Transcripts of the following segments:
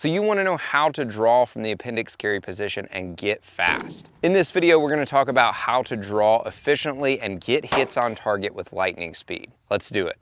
So you want to know how to draw from the appendix carry position and get fast. In this video, we're going to talk about how to draw efficiently and get hits on target with lightning speed. Let's do it.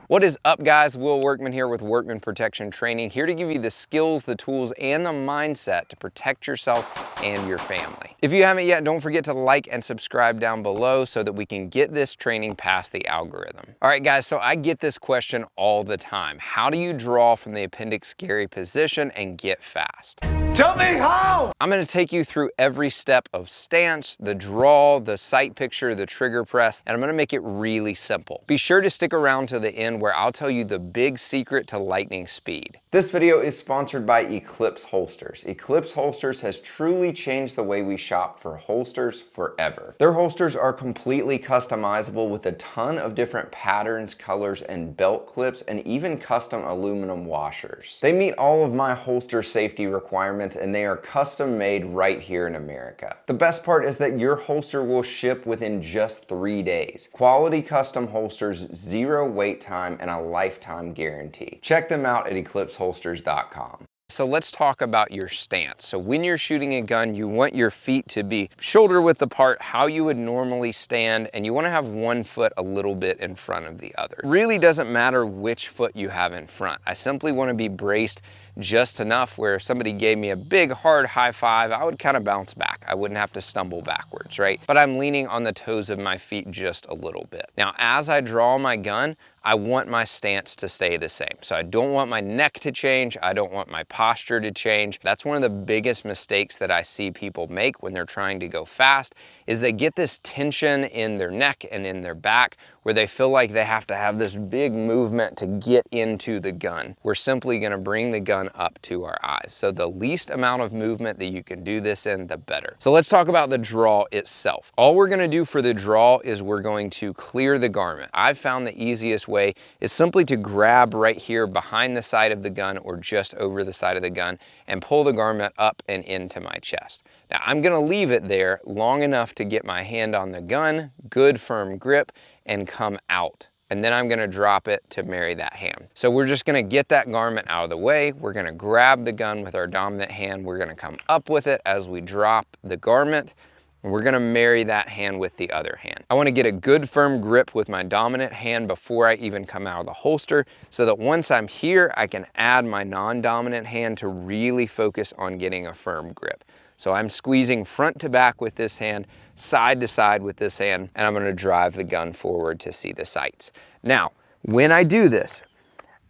What is up, guys? Will Workman here with Workman Protection Training, here to give you the skills, the tools, and the mindset to protect yourself and your family. If you haven't yet, don't forget to like and subscribe down below so that we can get this training past the algorithm. All right, guys, so I get this question all the time. How do you draw from the appendix carry position and get fast? Tell me how! I'm going to take you through every step of stance, the draw, the sight picture, the trigger press, and I'm going to make it really simple. Be sure to stick around to the end where I'll tell you the big secret to lightning speed. This video is sponsored by Eclipse Holsters. Eclipse Holsters has truly changed the way we shop for holsters forever. Their holsters are completely customizable with a ton of different patterns, colors, and belt clips, and even custom aluminum washers. They meet all of my holster safety requirements, and they are custom made right here in America. The best part is that your holster will ship within just 3 days. Quality custom holsters, 0 wait time, and a lifetime guarantee. Check them out at eclipseholsters.com. So let's talk about your stance. So when you're shooting a gun, you want your feet to be shoulder width apart, how you would normally stand, and you want to have one foot a little bit in front of the other. It really doesn't matter which foot you have in front. I simply want to be braced just enough where if somebody gave me a big hard high five, I would kind of bounce back. I wouldn't have to stumble backwards, right? But I'm leaning on the toes of my feet just a little bit. Now, as I draw my gun, I want my stance to stay the same. So I don't want my neck to change. I don't want my posture to change. That's one of the biggest mistakes that I see people make when they're trying to go fast, is they get this tension in their neck and in their back where they feel like they have to have this big movement to get into the gun. We're simply gonna bring the gun up to our eyes. So the least amount of movement that you can do this in, the better. So let's talk about the draw itself. All we're gonna do for the draw is we're going to clear the garment. I've found the easiest way is simply to grab right here behind the side of the gun or just over the side of the gun and pull the garment up and into my chest. Now I'm gonna leave it there long enough to get my hand on the gun, good firm grip, and come out. And then I'm gonna drop it to marry that hand. So we're just gonna get that garment out of the way. We're gonna grab the gun with our dominant hand. We're gonna come up with it as we drop the garment. And we're gonna marry that hand with the other hand. I wanna get a good firm grip with my dominant hand before I even come out of the holster, so that once I'm here, I can add my non-dominant hand to really focus on getting a firm grip. So I'm squeezing front to back with this hand, side to side with this hand, and I'm gonna drive the gun forward to see the sights. Now, when I do this,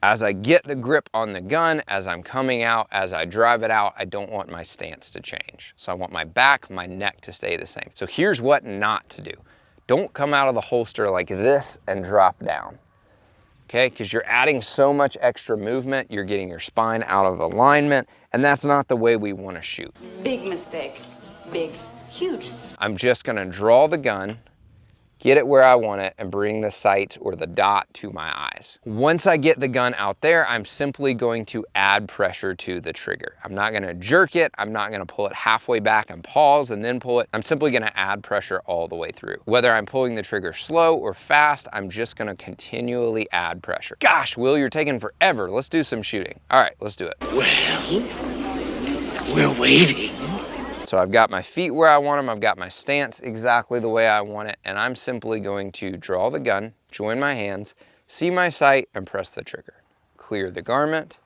as I get the grip on the gun, as I'm coming out, as I drive it out, I don't want my stance to change. So I want my back, my neck to stay the same. So here's what not to do. Don't come out of the holster like this and drop down. Okay, because you're adding so much extra movement, you're getting your spine out of alignment, and that's not the way we want to shoot. Big mistake. Big. Huge. I'm just going to draw the gun, get it where I want it, and bring the sight or the dot to my eyes. Once I get the gun out there, I'm simply going to add pressure to the trigger. I'm not going to jerk it. I'm not going to pull it halfway back and pause and then pull it. I'm simply going to add pressure all the way through. Whether I'm pulling the trigger slow or fast, I'm just going to continually add pressure. Gosh, Will, you're taking forever. Let's do some shooting. All right, let's do it. Well, we're waiting. So I've got my feet where I want them, I've got my stance exactly the way I want it, and I'm simply going to draw the gun, join my hands, see my sight, and press the trigger. Clear the garment,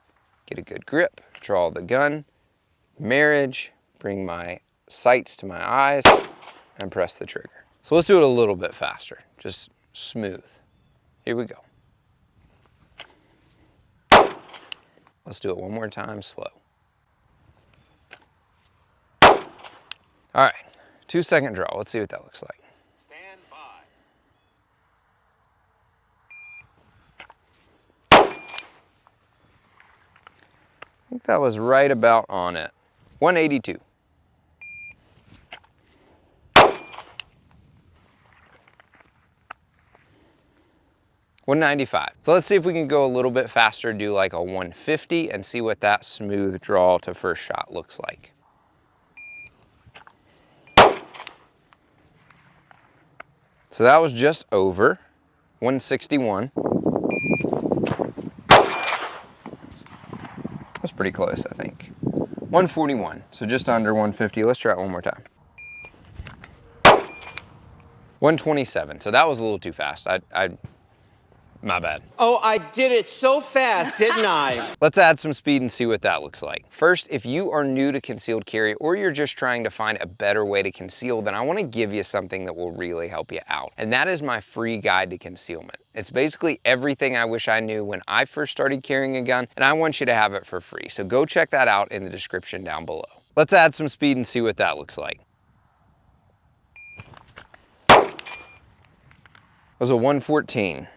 get a good grip, draw the gun, marriage, bring my sights to my eyes, and press the trigger. So let's do it a little bit faster, just smooth. Here we go. Let's do it one more time, slow. All right, 2-second draw. Let's see what that looks like. Stand by. I think that was right about on it. 182. $195. So let's see if we can go a little bit faster, do like a 150 and see what that smooth draw to first shot looks like. So that was just over. 161. That's pretty close, I think. 141, so just under 150. Let's try it one more time. 127, so that was a little too fast. My bad. Oh, I did it so fast, didn't I? Let's add some speed and see what that looks like. First, if you are new to concealed carry or you're just trying to find a better way to conceal, then I want to give you something that will really help you out. And that is my free guide to concealment. It's basically everything I wish I knew when I first started carrying a gun, and I want you to have it for free. So go check that out in the description down below. Let's add some speed and see what that looks like. That was a 114.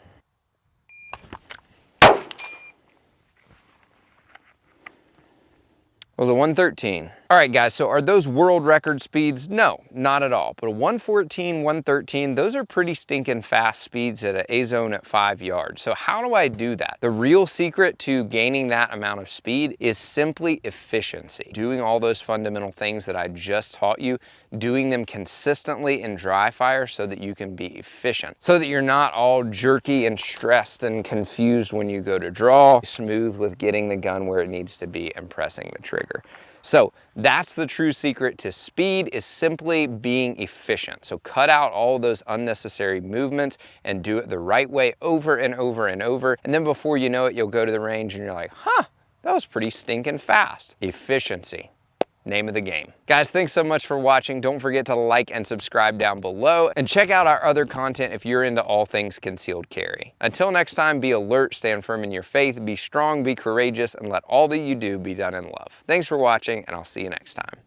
Was a 113. All right, guys, so are those world record speeds? No, not at all. But a 114, 113, those are pretty stinking fast speeds at an A zone at 5 yards. So how do I do that? The real secret to gaining that amount of speed is simply efficiency. Doing all those fundamental things that I just taught you, doing them consistently in dry fire so that you can be efficient, so that you're not all jerky and stressed and confused when you go to draw, smooth with getting the gun where it needs to be and pressing the trigger. So that's the true secret to speed, is simply being efficient. So cut out all those unnecessary movements and do it the right way over and over and over. And then before you know it, you'll go to the range and you're like, huh, that was pretty stinking fast. Efficiency. Name of the game. Guys, thanks so much for watching. Don't forget to like and subscribe down below, and check out our other content if you're into all things concealed carry. Until next time, be alert, stand firm in your faith, be strong, be courageous, and let all that you do be done in love. Thanks for watching, and I'll see you next time.